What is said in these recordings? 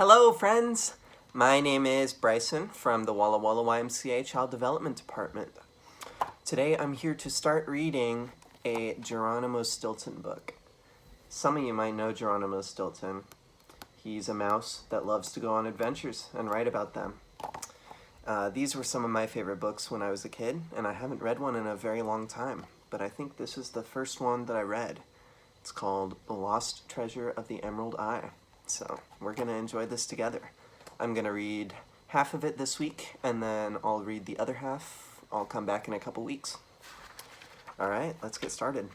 Hello, friends! My name is Bryson from the Walla Walla YMCA Child Development Department. Today I'm here to start reading a Geronimo Stilton book. Some of you might know Geronimo Stilton. He's a mouse that loves to go on adventures and write about them. These were some of my favorite books when I was a kid, and I haven't read one in a very long time, but I think this is the first one that I read. It's called The Lost Treasure of the Emerald Eye. So we're going to enjoy this together. I'm going to read half of it this week, and then I'll read the other half. I'll come back in a couple weeks. Alright, let's get started.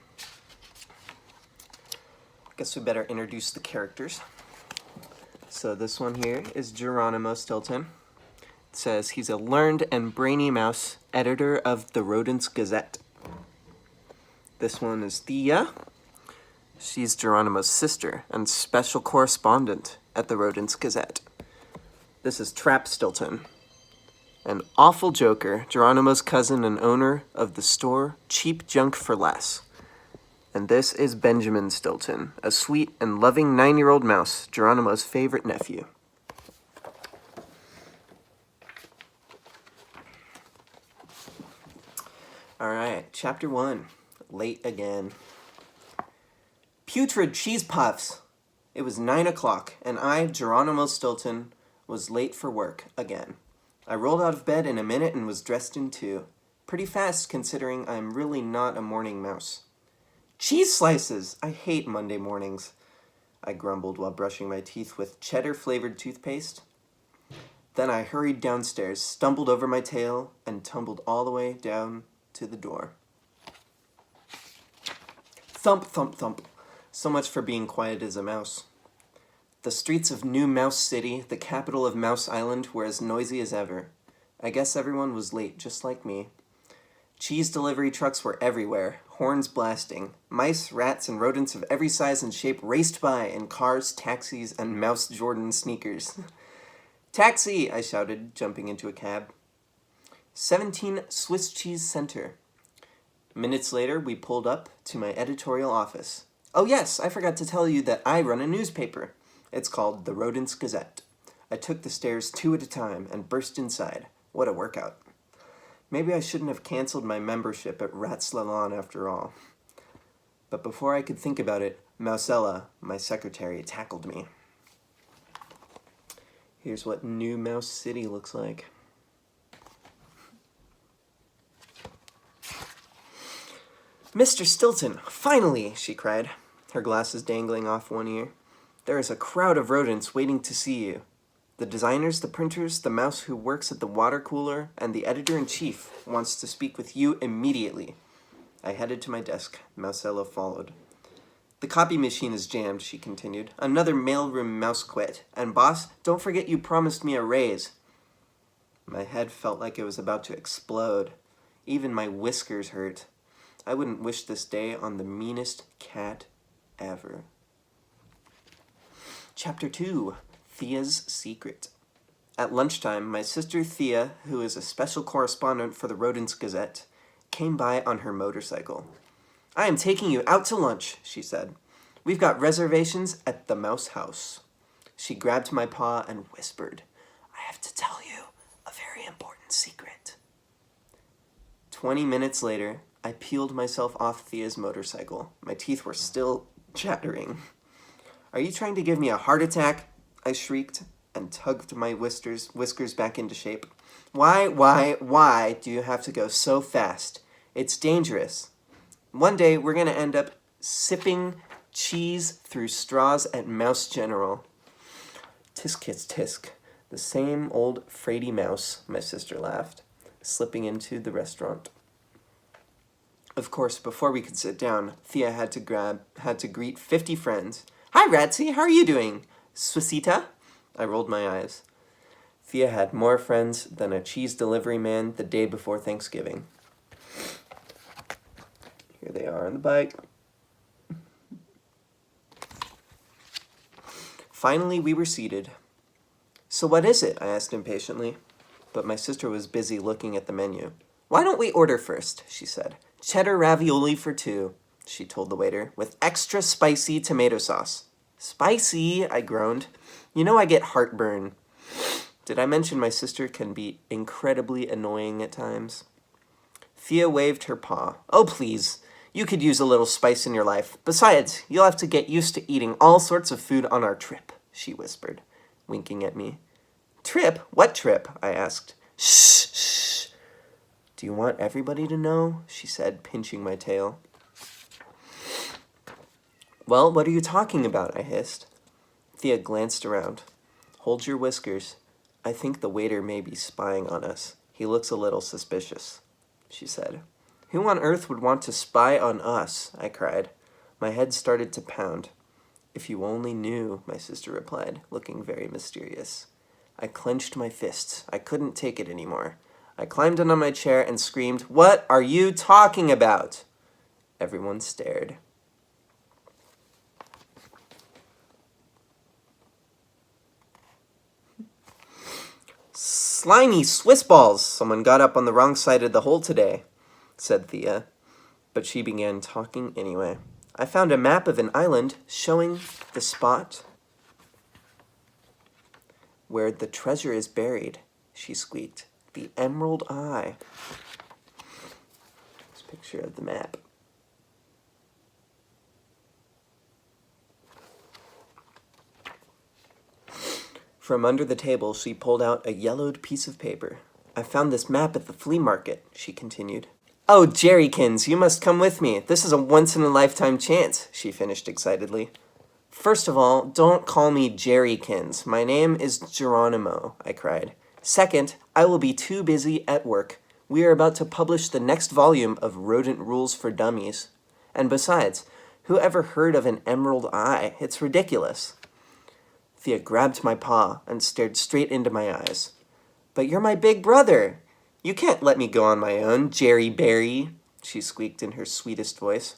Guess we better introduce the characters. So this one here is Geronimo Stilton. It says he's a learned and brainy mouse, editor of the Rodents Gazette. This one is Thea. She's Geronimo's sister and special correspondent at the Rodents Gazette. This is Trap Stilton, an awful joker, Geronimo's cousin and owner of the store Cheap Junk for Less. And this is Benjamin Stilton, a sweet and loving 9-year-old mouse, Geronimo's favorite nephew. Alright, Chapter 1, Late Again. Putrid cheese puffs! It was 9 o'clock, and I, Geronimo Stilton, was late for work again. I rolled out of bed in a minute and was dressed in 2. Pretty fast, considering I'm really not a morning mouse. Cheese slices! I hate Monday mornings, I grumbled while brushing my teeth with cheddar-flavored toothpaste. Then I hurried downstairs, stumbled over my tail, and tumbled all the way down to the door. Thump, thump, thump. So much for being quiet as a mouse. The streets of New Mouse City, the capital of Mouse Island, were as noisy as ever. I guess everyone was late, just like me. Cheese delivery trucks were everywhere, horns blasting. Mice, rats, and rodents of every size and shape raced by in cars, taxis, and Mouse Jordan sneakers. Taxi! I shouted, jumping into a cab. 17 Swiss Cheese Center. Minutes later, we pulled up to my editorial office. Oh yes, I forgot to tell you that I run a newspaper. It's called the Rodents Gazette. I took the stairs 2 at a time and burst inside. What a workout. Maybe I shouldn't have canceled my membership at Ratslalon after all. But before I could think about it, Mousella, my secretary, tackled me. Here's what New Mouse City looks like. Mr. Stilton, finally, she cried, her glasses dangling off one ear. There is a crowd of rodents waiting to see you. The designers, the printers, the mouse who works at the water cooler, and the editor-in-chief wants to speak with you immediately. I headed to my desk. Mousella followed. The copy machine is jammed, she continued. Another mailroom mouse quit. And boss, don't forget you promised me a raise. My head felt like it was about to explode. Even my whiskers hurt. I wouldn't wish this day on the meanest cat ever. Chapter 2, Thea's Secret. At lunchtime, my sister Thea, who is a special correspondent for the Rodents Gazette, came by on her motorcycle. I am taking you out to lunch, she said. We've got reservations at the Mouse House. She grabbed my paw and whispered, I have to tell you a very important secret. 20 minutes later, I peeled myself off Thea's motorcycle. My teeth were still chattering. Are you trying to give me a heart attack? I shrieked and tugged my whiskers back into shape. Why do you have to go so fast? It's dangerous. One day we're going to end up sipping cheese through straws at Mouse General. Tisk, tisk, tisk. The same old fraidy mouse, my sister laughed, slipping into the restaurant. Of course, before we could sit down, Thea had to greet 50 friends. Hi, Ratsy, how are you doing? Swissita? I rolled my eyes. Thea had more friends than a cheese delivery man the day before Thanksgiving. Here they are on the bike. Finally, we were seated. So what is it? I asked impatiently. But my sister was busy looking at the menu. Why don't we order first? She said. Cheddar ravioli for 2, she told the waiter, with extra spicy tomato sauce. Spicy, I groaned. You know I get heartburn. Did I mention my sister can be incredibly annoying at times? Thea waved her paw. Oh, please. You could use a little spice in your life. Besides, you'll have to get used to eating all sorts of food on our trip, she whispered, winking at me. Trip? What trip? I asked. Shh, shh. Do you want everybody to know? She said, pinching my tail. Well, what are you talking about? I hissed. Thea glanced around. Hold your whiskers. I think the waiter may be spying on us. He looks a little suspicious, she said. Who on earth would want to spy on us? I cried. My head started to pound. If you only knew, my sister replied, looking very mysterious. I clenched my fists. I couldn't take it anymore. I climbed onto my chair and screamed, What are you talking about? Everyone stared. Slimy Swiss balls! Someone got up on the wrong side of the hole today, said Thea. But she began talking anyway. I found a map of an island showing the spot where the treasure is buried, she squeaked. The Emerald Eye. This picture of the map. From under the table, she pulled out a yellowed piece of paper. I found this map at the flea market, she continued. Oh, Jerrykins, you must come with me. This is a once-in-a-lifetime chance, she finished excitedly. First of all, don't call me Jerrykins. My name is Geronimo, I cried. Second, I will be too busy at work. We are about to publish the next volume of Rodent Rules for Dummies. And besides, who ever heard of an emerald eye? It's ridiculous. Thea grabbed my paw and stared straight into my eyes. But you're my big brother. You can't let me go on my own, Jerry Berry, she squeaked in her sweetest voice.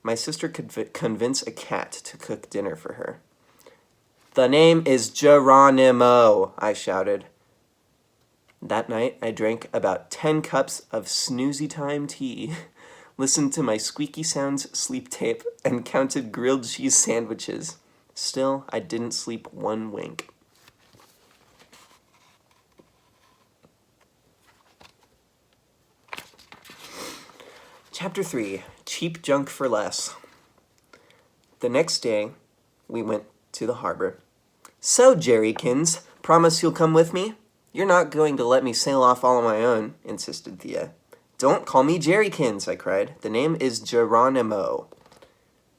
My sister could convince a cat to cook dinner for her. The name is Geronimo, I shouted. That night, I drank about 10 cups of snoozy time tea, listened to my Squeaky Sounds sleep tape, and counted grilled cheese sandwiches. Still, I didn't sleep one wink. Chapter 3, Cheap Junk for Less. The next day, we went to the harbor. So, Jerrykins, promise you'll come with me? You're not going to let me sail off all on my own, insisted Thea. Don't call me Jerrykins, I cried. The name is Geronimo.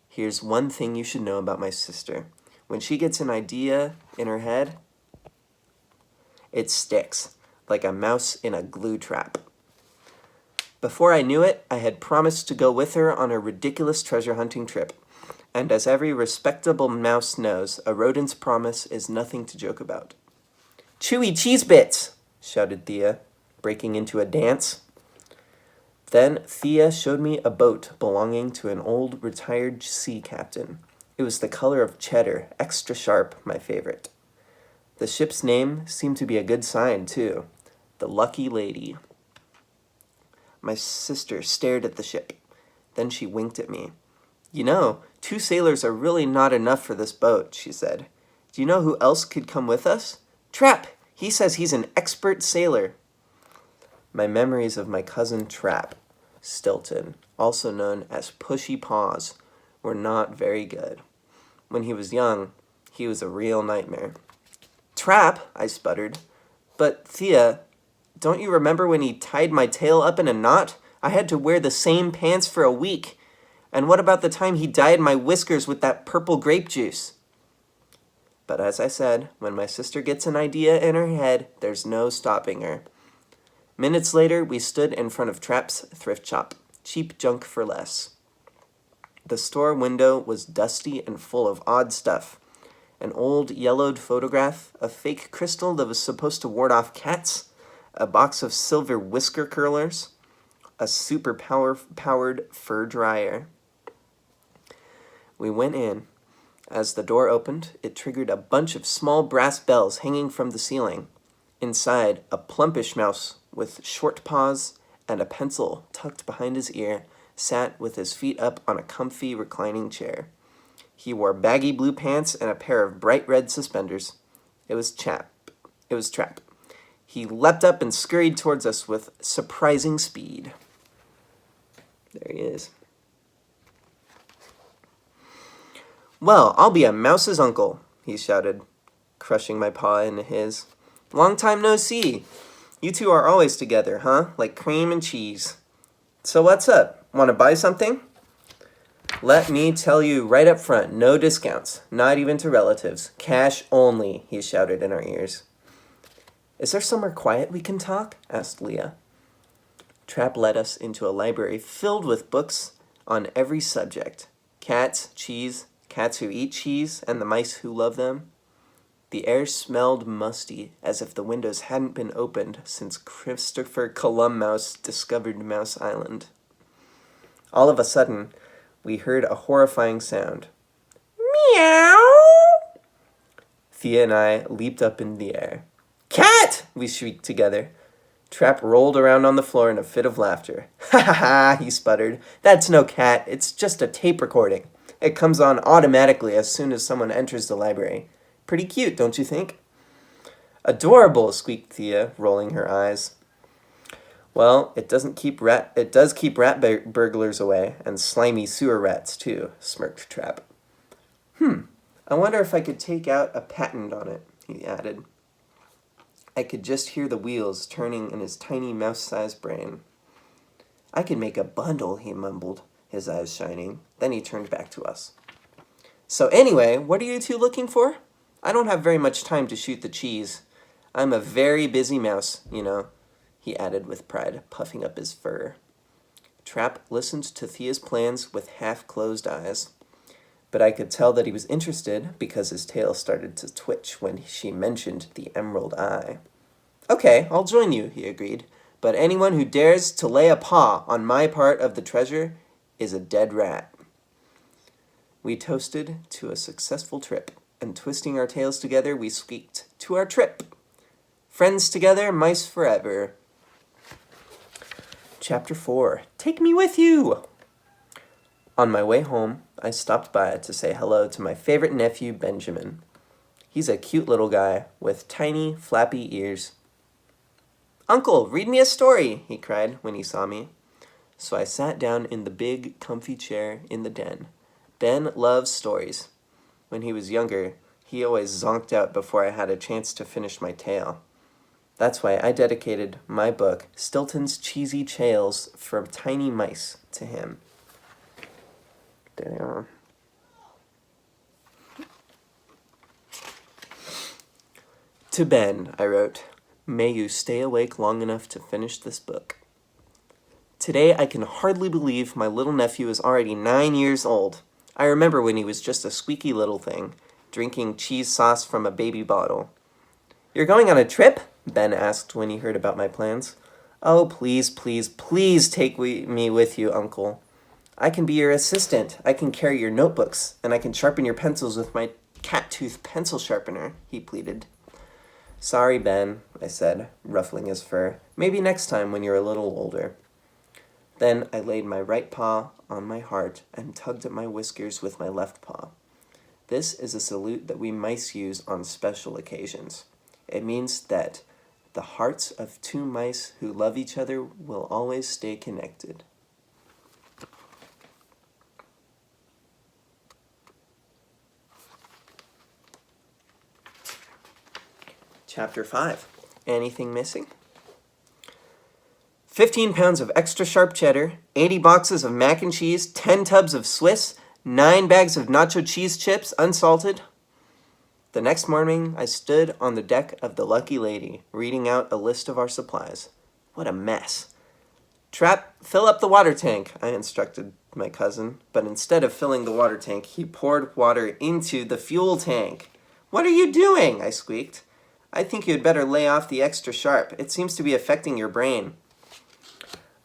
Here's one thing you should know about my sister. When she gets an idea in her head, it sticks, like a mouse in a glue trap. Before I knew it, I had promised to go with her on a ridiculous treasure hunting trip. And as every respectable mouse knows, a rodent's promise is nothing to joke about. Chewy cheese bits, shouted Thea, breaking into a dance. Then Thea showed me a boat belonging to an old retired sea captain. It was the color of cheddar, extra sharp, my favorite. The ship's name seemed to be a good sign, too. The Lucky Lady. My sister stared at the ship. Then she winked at me. You know, 2 sailors are really not enough for this boat, she said. Do you know who else could come with us? Trap! He says he's an expert sailor. My memories of my cousin Trap, Stilton, also known as Pushy Paws, were not very good. When he was young, he was a real nightmare. Trap, I sputtered. But Thea, don't you remember when he tied my tail up in a knot? I had to wear the same pants for a week. And what about the time he dyed my whiskers with that purple grape juice? But as I said, when my sister gets an idea in her head, there's no stopping her. Minutes later, we stood in front of Trap's thrift shop. Cheap junk for less. The store window was dusty and full of odd stuff. An old yellowed photograph, a fake crystal that was supposed to ward off cats, a box of silver whisker curlers, a super-powered fur dryer. We went in. As the door opened, it triggered a bunch of small brass bells hanging from the ceiling. Inside, a plumpish mouse with short paws and a pencil tucked behind his ear sat with his feet up on a comfy reclining chair. He wore baggy blue pants and a pair of bright red suspenders. It was Trap. He leapt up and scurried towards us with surprising speed. There he is. "Well, I'll be a mouse's uncle," he shouted, crushing my paw into his. "Long time no see. You two are always together, huh? Like cream and cheese. So what's up? Want to buy something?" "Let me tell you right up front, no discounts, not even to relatives. Cash only," he shouted in our ears. "Is there somewhere quiet we can talk?" asked Leah. Trap led us into a library filled with books on every subject. Cats, cheese, cats who eat cheese, and the mice who love them. The air smelled musty, as if the windows hadn't been opened since Christopher Columbus discovered Mouse Island. All of a sudden, we heard a horrifying sound. "Meow!" Thea and I leaped up in the air. "Cat!" we shrieked together. Trap rolled around on the floor in a fit of laughter. "Ha ha ha," he sputtered. "That's no cat, it's just a tape recording. It comes on automatically as soon as someone enters the library. Pretty cute, don't you think?" "Adorable," squeaked Thea, rolling her eyes. "Well, it does keep rat burglars away, and slimy sewer rats, too," smirked Trap. I wonder if I could take out a patent on it," he added. I could just hear the wheels turning in his tiny mouse-sized brain. "I could make a bundle," he mumbled, his eyes shining. Then he turned back to us. "So anyway, what are you two looking for? I don't have very much time to shoot the cheese. I'm a very busy mouse, you know," he added with pride, puffing up his fur. Trap listened to Thea's plans with half-closed eyes. But I could tell that he was interested because his tail started to twitch when she mentioned the emerald eye. "Okay, I'll join you," he agreed. "But anyone who dares to lay a paw on my part of the treasure is a dead rat." We toasted to a successful trip, and twisting our tails together, we squeaked, "To our trip! Friends together, mice forever." Chapter 4. Take me with you! On my way home, I stopped by to say hello to my favorite nephew, Benjamin. He's a cute little guy with tiny, flappy ears. "Uncle, read me a story," he cried when he saw me. So I sat down in the big, comfy chair in the den. Ben loves stories. When he was younger, he always zonked out before I had a chance to finish my tale. That's why I dedicated my book, Stilton's Cheesy Tales for Tiny Mice, to him. There they are. To Ben, I wrote, "May you stay awake long enough to finish this book. Today I can hardly believe my little nephew is already 9 years old. I remember when he was just a squeaky little thing, drinking cheese sauce from a baby bottle." "You're going on a trip?" Ben asked when he heard about my plans. "Oh, please, please, please take me with you, Uncle. I can be your assistant. I can carry your notebooks, and I can sharpen your pencils with my cat-tooth pencil sharpener," he pleaded. "Sorry, Ben," I said, ruffling his fur. "Maybe next time when you're a little older." Then I laid my right paw on my heart and tugged at my whiskers with my left paw. This is a salute that we mice use on special occasions. It means that the hearts of two mice who love each other will always stay connected. Chapter 5. Anything missing? 15 pounds of extra sharp cheddar, 80 boxes of mac and cheese, 10 tubs of Swiss, 9 bags of nacho cheese chips, unsalted. The next morning, I stood on the deck of the Lucky Lady, reading out a list of our supplies. What a mess. "Trap, fill up the water tank," I instructed my cousin, but instead of filling the water tank, he poured water into the fuel tank. "What are you doing?" I squeaked. "I think you had better lay off the extra sharp. It seems to be affecting your brain."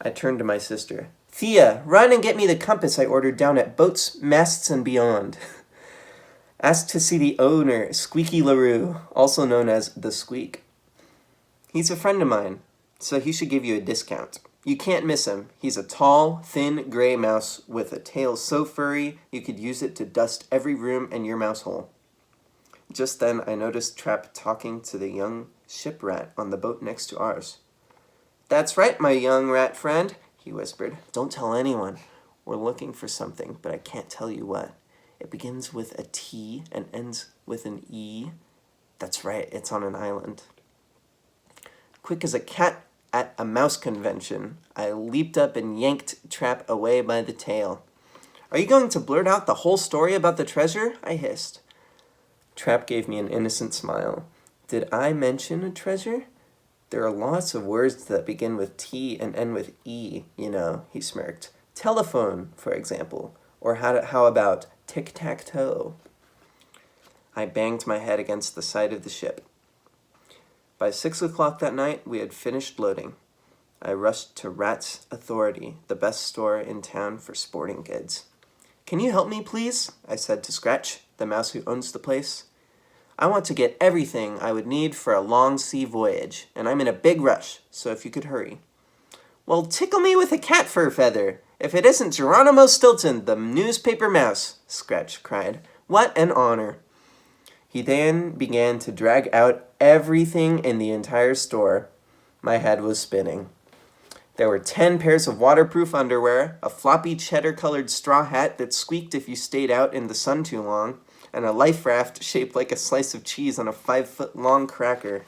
I turned to my sister. "Thea, run and get me the compass I ordered down at Boats, Masts, and Beyond. Ask to see the owner, Squeaky LaRue, also known as The Squeak. He's a friend of mine, so he should give you a discount. You can't miss him. He's a tall, thin, gray mouse with a tail so furry you could use it to dust every room in your mouse hole." Just then I noticed Trap talking to the young ship rat on the boat next to ours. "That's right, my young rat friend," he whispered. "Don't tell anyone. We're looking for something, but I can't tell you what. It begins with a T and ends with an E. That's right, it's on an island." Quick as a cat at a mouse convention, I leaped up and yanked Trap away by the tail. "Are you going to blurt out the whole story about the treasure?" I hissed. Trap gave me an innocent smile. "Did I mention a treasure? There are lots of words that begin with T and end with E, you know," he smirked. "Telephone, for example. Or how about tic-tac-toe?" I banged my head against the side of the ship. By 6 o'clock that night, we had finished loading. I rushed to Rat's Authority, the best store in town for sporting goods. "Can you help me, please?" I said to Scratch, the mouse who owns the place. "I want to get everything I would need for a long sea voyage, and I'm in a big rush, so if you could hurry." "Well, tickle me with a cat fur feather, if it isn't Geronimo Stilton, the newspaper mouse," Scratch cried. "What an honor." He then began to drag out everything in the entire store. My head was spinning. There were 10 pairs of waterproof underwear, a floppy cheddar-colored straw hat that squeaked if you stayed out in the sun too long, and a life raft shaped like a slice of cheese on a 5-foot-long cracker.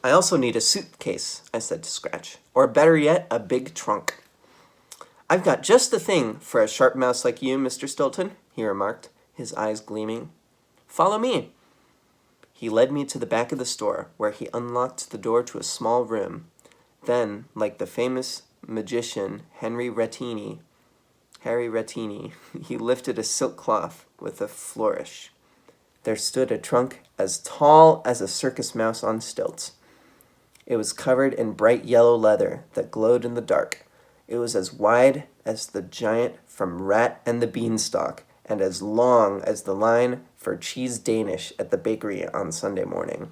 "I also need a suitcase," I said to Scratch, "or better yet, a big trunk." "I've got just the thing for a sharp mouse like you, Mr. Stilton," he remarked, his eyes gleaming. "Follow me." He led me to the back of the store, where he unlocked the door to a small room. Then, like the famous magician Harry Ratini, he lifted a silk cloth with a flourish. There stood a trunk as tall as a circus mouse on stilts. It was covered in bright yellow leather that glowed in the dark. It was as wide as the giant from Rat and the Beanstalk, and as long as the line for cheese Danish at the bakery on Sunday morning.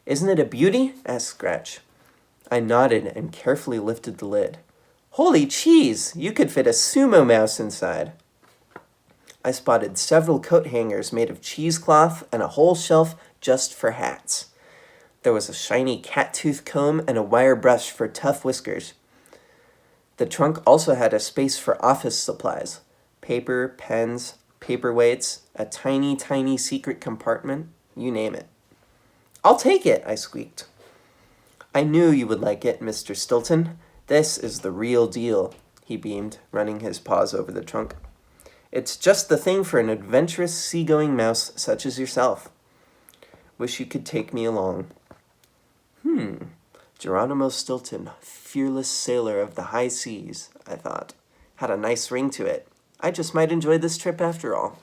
"Isn't it a beauty?" asked Scratch. I nodded and carefully lifted the lid. "Holy cheese! You could fit a sumo mouse inside." I spotted several coat hangers made of cheesecloth and a whole shelf just for hats. There was a shiny cat-tooth comb and a wire brush for tough whiskers. The trunk also had a space for office supplies: paper, pens, paperweights, a tiny, tiny secret compartment, you name it. "I'll take it," I squeaked. "I knew you would like it, Mr. Stilton. This is the real deal," he beamed, running his paws over the trunk. "It's just the thing for an adventurous seagoing mouse such as yourself. Wish you could take me along." Geronimo Stilton, fearless sailor of the high seas, I thought. Had a nice ring to it. I just might enjoy this trip after all.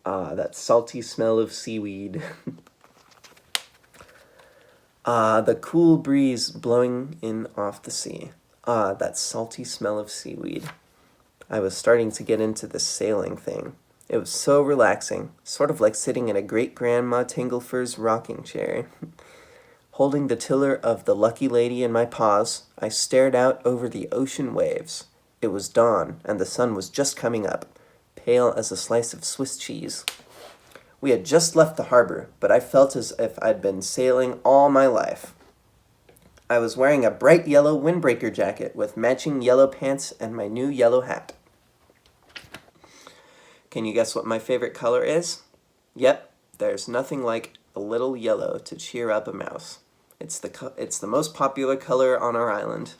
Ah, that salty smell of seaweed. Ah, the cool breeze blowing in off the sea. Ah, that salty smell of seaweed. I was starting to get into the sailing thing. It was so relaxing, sort of like sitting in a great-grandma Tinglefur's rocking chair. Holding the tiller of the Lucky Lady in my paws, I stared out over the ocean waves. It was dawn, and the sun was just coming up, pale as a slice of Swiss cheese. We had just left the harbor, but I felt as if I'd been sailing all my life. I was wearing a bright yellow windbreaker jacket with matching yellow pants and my new yellow hat. Can you guess what my favorite color is? Yep, there's nothing like a little yellow to cheer up a mouse. It's the most popular color on our island.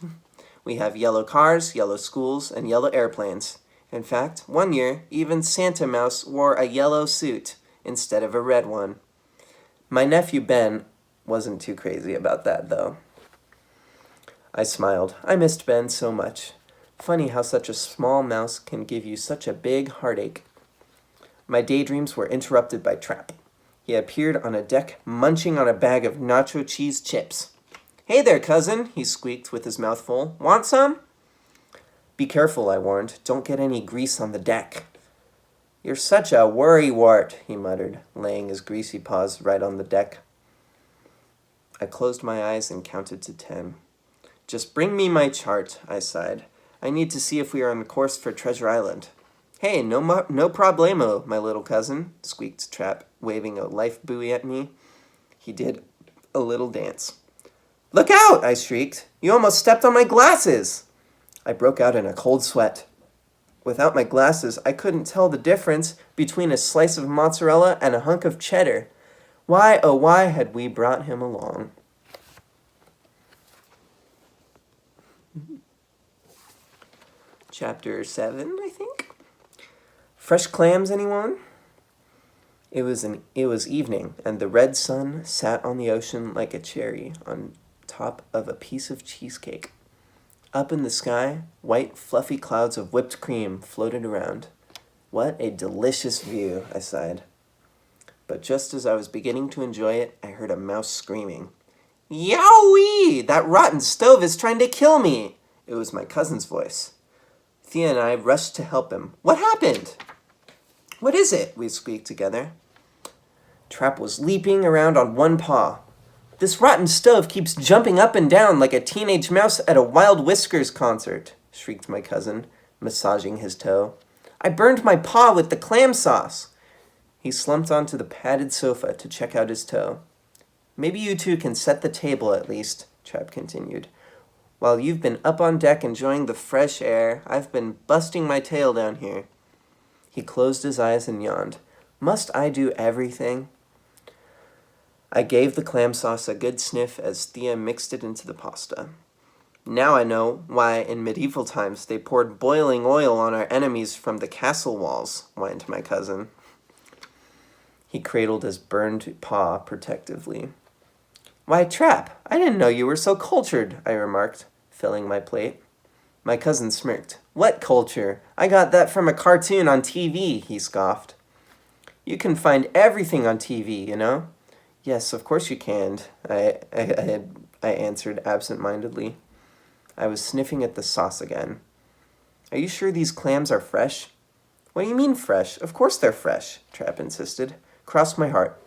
We have yellow cars, yellow schools, and yellow airplanes. In fact, one year, even Santa Mouse wore a yellow suit instead of a red one. My nephew Ben wasn't too crazy about that, though. I smiled. I missed Ben so much. Funny how such a small mouse can give you such a big heartache. My daydreams were interrupted by Trap. He appeared on a deck, munching on a bag of nacho cheese chips. "Hey there, cousin," he squeaked with his mouth full. "Want some?" "Be careful," I warned. "Don't get any grease on the deck." "You're such a worrywart," he muttered, laying his greasy paws right on the deck. I closed my eyes and counted to 10. Just bring me my chart, I sighed. I need to see if we are on course for Treasure Island. Hey, no problemo, my little cousin, squeaked Trap, waving a life buoy at me. He did a little dance. Look out, I shrieked. You almost stepped on my glasses. I broke out in a cold sweat. Without my glasses, I couldn't tell the difference between a slice of mozzarella and a hunk of cheddar. Why, oh why had we brought him along? Chapter 7, I think? Fresh clams, anyone? It was evening, and the red sun sat on the ocean like a cherry on top of a piece of cheesecake. Up in the sky, white, fluffy clouds of whipped cream floated around. What a delicious view, I sighed. But just as I was beginning to enjoy it, I heard a mouse screaming. Yowie! That rotten stove is trying to kill me! It was my cousin's voice. Thea and I rushed to help him. What happened? What is it? We squeaked together. Trap was leaping around on one paw. This rotten stove keeps jumping up and down like a teenage mouse at a Wild Whiskers concert, shrieked my cousin, massaging his toe. I burned my paw with the clam sauce. He slumped onto the padded sofa to check out his toe. Maybe you two can set the table at least, Trap continued. While you've been up on deck enjoying the fresh air, I've been busting my tail down here. He closed his eyes and yawned. Must I do everything? I gave the clam sauce a good sniff as Thea mixed it into the pasta. Now I know why in medieval times they poured boiling oil on our enemies from the castle walls, whined my cousin. He cradled his burned paw protectively. Why, Trap, I didn't know you were so cultured, I remarked, filling my plate. My cousin smirked. What culture? I got that from a cartoon on TV, he scoffed. You can find everything on TV, you know? Yes, of course you can, I answered absent-mindedly. I was sniffing at the sauce again. Are you sure these clams are fresh? What do you mean fresh? Of course they're fresh, Trap insisted. Cross my heart.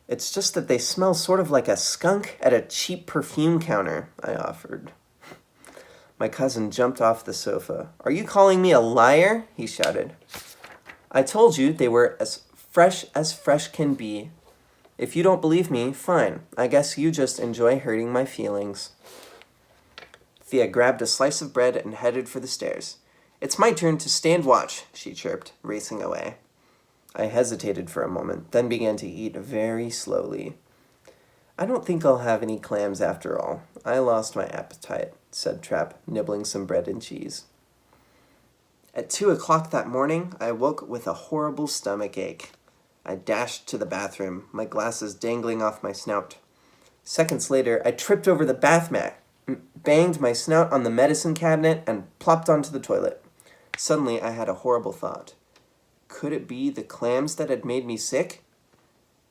It's just that they smell sort of like a skunk at a cheap perfume counter, I offered. My cousin jumped off the sofa. Are you calling me a liar? He shouted. I told you they were as fresh can be. If you don't believe me, fine. I guess you just enjoy hurting my feelings. Thea grabbed a slice of bread and headed for the stairs. It's my turn to stand watch, she chirped, racing away. I hesitated for a moment, then began to eat very slowly. I don't think I'll have any clams after all. I lost my appetite, said Trap, nibbling some bread and cheese. At 2 o'clock that morning, I woke with a horrible stomach ache. I dashed to the bathroom, my glasses dangling off my snout. Seconds later, I tripped over the bath mat, banged my snout on the medicine cabinet, and plopped onto the toilet. Suddenly, I had a horrible thought. Could it be the clams that had made me sick?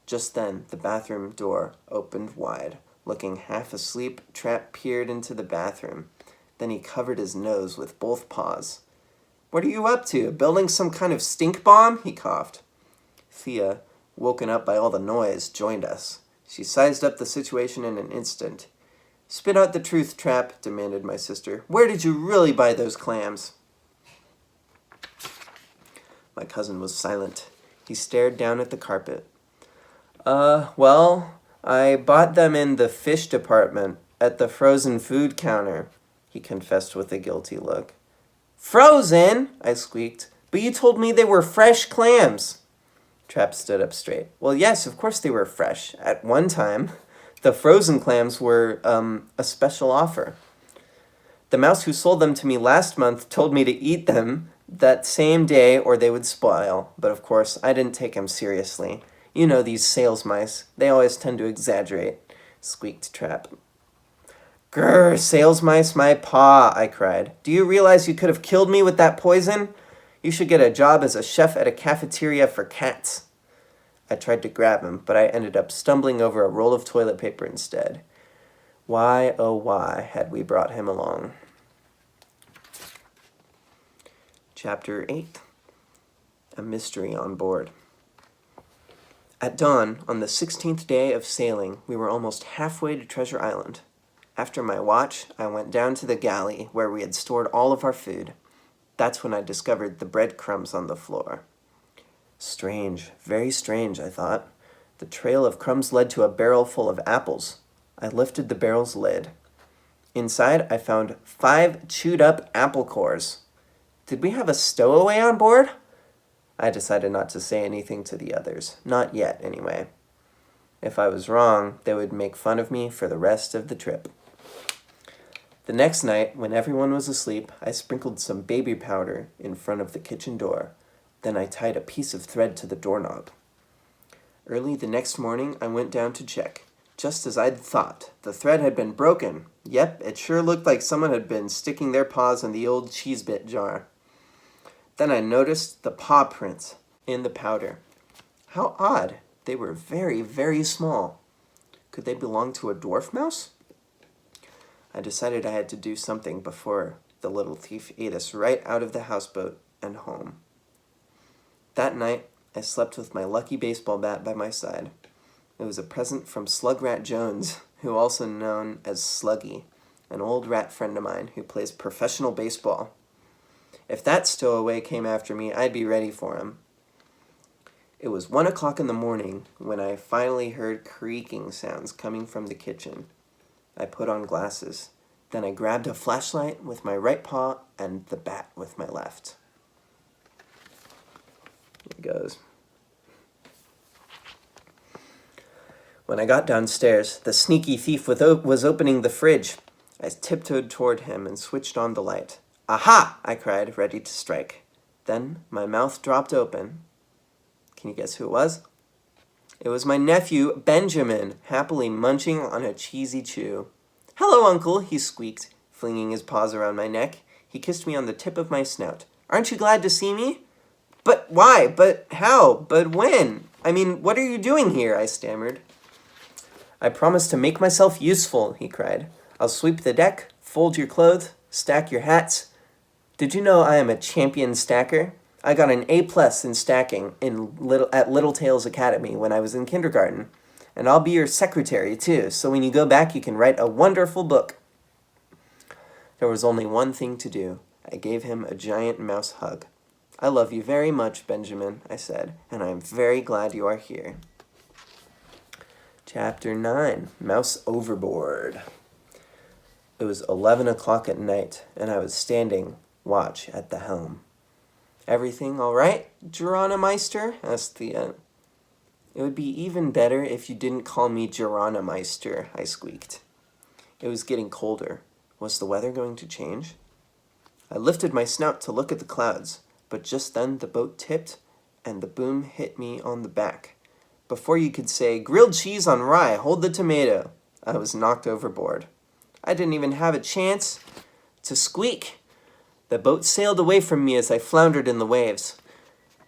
Just then, the bathroom door opened wide. Looking half asleep, Trap peered into the bathroom. Then he covered his nose with both paws. What are you up to? Building some kind of stink bomb? He coughed. Thea, woken up by all the noise, joined us. She sized up the situation in an instant. Spit out the truth, Trap, demanded my sister. Where did you really buy those clams? My cousin was silent. He stared down at the carpet. Well, I bought them in the fish department at the frozen food counter, he confessed with a guilty look. Frozen? I squeaked. But you told me they were fresh clams. Trap stood up straight. Well, yes, of course they were fresh. At one time, the frozen clams were, a special offer. The mouse who sold them to me last month told me to eat them that same day or they would spoil, but of course I didn't take him seriously. You know these sales mice, they always tend to exaggerate, squeaked Trap. Grr, sales mice, my paw, I cried. Do you realize you could have killed me with that poison? You should get a job as a chef at a cafeteria for cats. I tried to grab him, but I ended up stumbling over a roll of toilet paper instead. Why, oh why, had we brought him along? Chapter 8. A Mystery on Board. At dawn, on the 16th day of sailing, we were almost halfway to Treasure Island. After my watch, I went down to the galley where we had stored all of our food. That's when I discovered the breadcrumbs on the floor. Strange, very strange, I thought. The trail of crumbs led to a barrel full of apples. I lifted the barrel's lid. Inside, I found 5 chewed-up apple cores. Did we have a stowaway on board? I decided not to say anything to the others. Not yet, anyway. If I was wrong, they would make fun of me for the rest of the trip. The next night, when everyone was asleep, I sprinkled some baby powder in front of the kitchen door. Then I tied a piece of thread to the doorknob. Early the next morning, I went down to check. Just as I'd thought, the thread had been broken. Yep, it sure looked like someone had been sticking their paws in the old cheese bit jar. Then I noticed the paw prints in the powder. How odd. They were very, very small. Could they belong to a dwarf mouse? I decided I had to do something before the little thief ate us right out of the houseboat and home. That night, I slept with my lucky baseball bat by my side. It was a present from Slug Rat Jones, who also known as Sluggy, an old rat friend of mine who plays professional baseball. If that stowaway came after me, I'd be ready for him. It was 1 o'clock in the morning when I finally heard creaking sounds coming from the kitchen. I put on glasses. Then I grabbed a flashlight with my right paw and the bat with my left. Here it goes. When I got downstairs, the sneaky thief was opening the fridge. I tiptoed toward him and switched on the light. Aha! I cried, ready to strike. Then my mouth dropped open. Can you guess who it was? It was my nephew, Benjamin, happily munching on a cheesy chew. Hello, Uncle, he squeaked, flinging his paws around my neck. He kissed me on the tip of my snout. Aren't you glad to see me? But why? But how? But when? I mean, what are you doing here? I stammered. I promised to make myself useful, he cried. I'll sweep the deck, fold your clothes, stack your hats. Did you know I am a champion stacker? I got an A+ in stacking at Little Tales Academy when I was in kindergarten. And I'll be your secretary, too, so when you go back, you can write a wonderful book. There was only one thing to do. I gave him a giant mouse hug. I love you very much, Benjamin, I said, and I am very glad you are here. Chapter 9, Mouse Overboard. It was 11 o'clock at night, and I was standing watch at the helm. Everything all right, Geronimeister? Asked Thea. It would be even better if you didn't call me Geronimeister, I squeaked. It was getting colder. Was the weather going to change? I lifted my snout to look at the clouds, but just then the boat tipped and the boom hit me on the back. Before you could say, grilled cheese on rye, hold the tomato, I was knocked overboard. I didn't even have a chance to squeak. The boat sailed away from me as I floundered in the waves.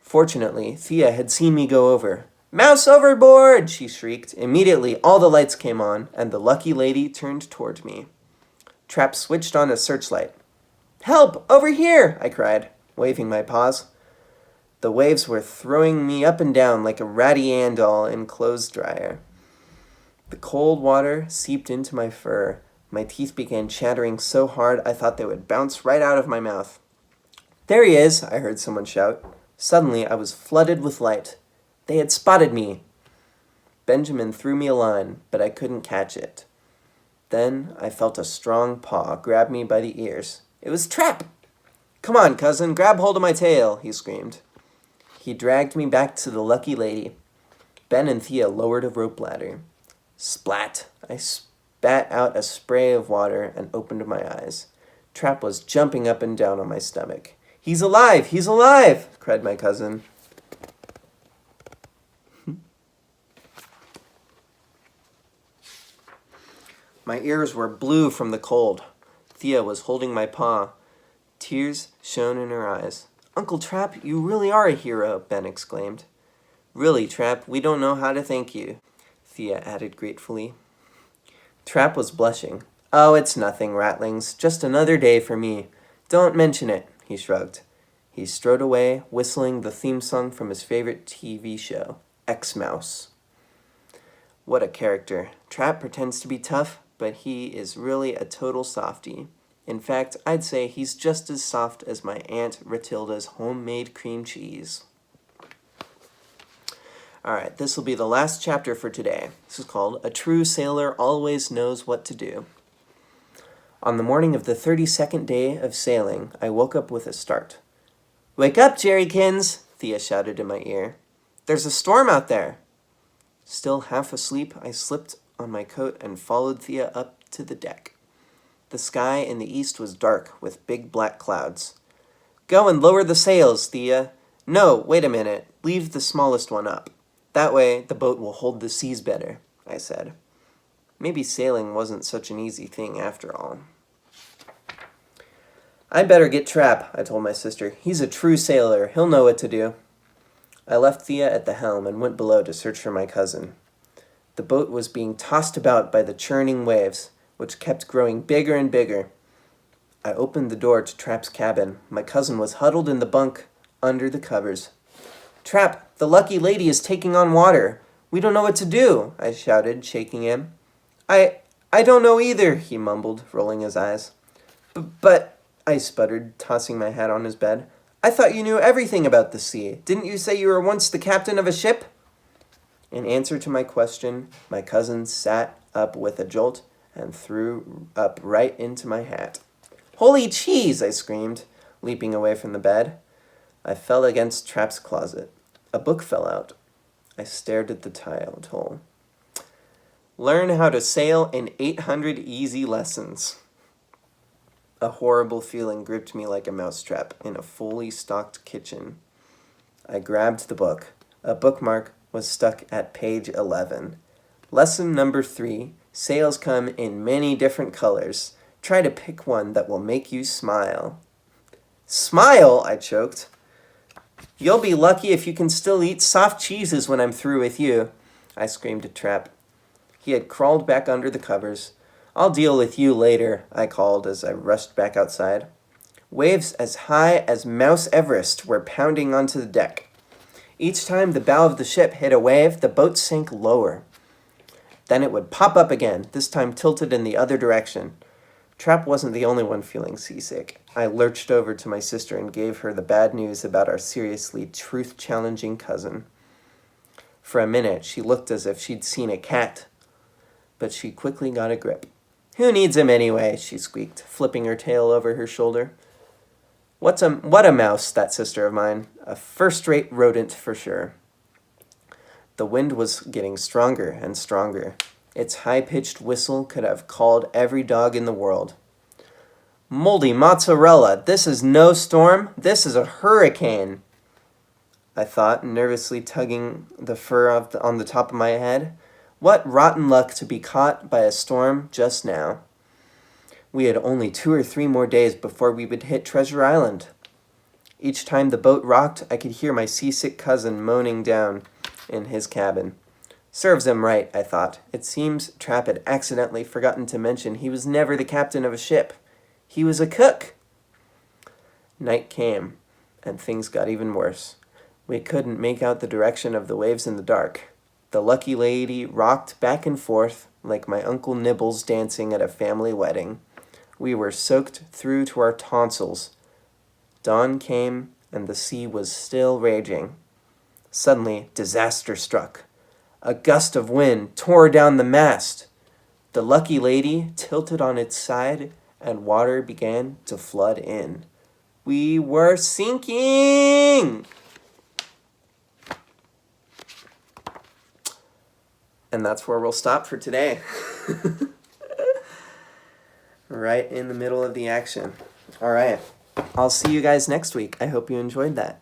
Fortunately, Thea had seen me go over. Mouse overboard, she shrieked. Immediately, all the lights came on, and the lucky lady turned toward me. Trap switched on a searchlight. Help! Over here! I cried, waving my paws. The waves were throwing me up and down like a Ratty Ann doll in clothes dryer. The cold water seeped into my fur. My teeth began chattering so hard I thought they would bounce right out of my mouth. There he is, I heard someone shout. Suddenly, I was flooded with light. They had spotted me. Benjamin threw me a line, but I couldn't catch it. Then I felt a strong paw grab me by the ears. It was Trap! Come on, cousin, grab hold of my tail, he screamed. He dragged me back to the lucky lady. Ben and Thea lowered a rope ladder. Splat! I spat out a spray of water and opened my eyes. Trap was jumping up and down on my stomach. He's alive! He's alive! Cried my cousin. My ears were blue from the cold. Thea was holding my paw. Tears shone in her eyes. Uncle Trap, you really are a hero, Ben exclaimed. Really, Trap, we don't know how to thank you, Thea added gratefully. Trap was blushing. Oh, it's nothing, Rattlings. Just another day for me. Don't mention it, he shrugged. He strode away, whistling the theme song from his favorite TV show, X-Mouse. What a character. Trap pretends to be tough, but he is really a total softie. In fact, I'd say he's just as soft as my Aunt Ratilda's homemade cream cheese. Alright, this will be the last chapter for today. This is called A True Sailor Always Knows What to Do. On the morning of the 32nd day of sailing, I woke up with a start. "Wake up, Jerrykins!" Thea shouted in my ear. "There's a storm out there!" Still half asleep, I slipped on my coat and followed Thea up to the deck. The sky in the east was dark with big black clouds. "Go and lower the sails, Thea." "No, wait a minute. Leave the smallest one up. That way the boat will hold the seas better," I said. Maybe sailing wasn't such an easy thing after all. "I'd better get Trap," I told my sister. "He's a true sailor. He'll know what to do." I left Thea at the helm and went below to search for my cousin. The boat was being tossed about by the churning waves, which kept growing bigger and bigger. I opened the door to Trap's cabin. My cousin was huddled in the bunk under the covers. "Trap, the lucky lady is taking on water. We don't know what to do," I shouted, shaking him. I don't know either," he mumbled, rolling his eyes. But, I sputtered, tossing my hat on his bed. "I thought you knew everything about the sea. Didn't you say you were once the captain of a ship?" In answer to my question, my cousin sat up with a jolt and threw up right into my hat. "Holy cheese!" I screamed, leaping away from the bed. I fell against Trap's closet. A book fell out. I stared at the title. "Learn how to sail in 800 easy lessons." A horrible feeling gripped me like a mousetrap in a fully stocked kitchen. I grabbed the book. A bookmark was stuck at page 11. Lesson number 3. Sails come in many different colors. Try to pick one that will make you smile. "Smile?" I choked. "You'll be lucky if you can still eat soft cheeses when I'm through with you," I screamed at Trap. He had crawled back under the covers. "I'll deal with you later," I called as I rushed back outside. Waves as high as Mount Everest were pounding onto the deck. Each time the bow of the ship hit a wave, the boat sank lower. Then it would pop up again, this time tilted in the other direction. Trap wasn't the only one feeling seasick. I lurched over to my sister and gave her the bad news about our seriously truth-challenging cousin. For a minute, she looked as if she'd seen a cat, but she quickly got a grip. "Who needs him anyway?" she squeaked, flipping her tail over her shoulder. What a mouse, that sister of mine. A first-rate rodent for sure." The wind was getting stronger and stronger. Its high-pitched whistle could have called every dog in the world. "Moldy mozzarella, this is no storm. This is a hurricane," I thought, nervously tugging the fur on the top of my head. What rotten luck to be caught by a storm just now. We had only 2 or 3 more days before we would hit Treasure Island. Each time the boat rocked, I could hear my seasick cousin moaning down in his cabin. Serves him right, I thought. It seems Trap had accidentally forgotten to mention he was never the captain of a ship. He was a cook. Night came, and things got even worse. We couldn't make out the direction of the waves in the dark. The lucky lady rocked back and forth like my Uncle Nibbles dancing at a family wedding. We were soaked through to our tonsils. Dawn came, and the sea was still raging. Suddenly, disaster struck. A gust of wind tore down the mast. The lucky lady tilted on its side, and water began to flood in. We were sinking! And that's where we'll stop for today. Right in the middle of the action. All right. I'll see you guys next week. I hope you enjoyed that.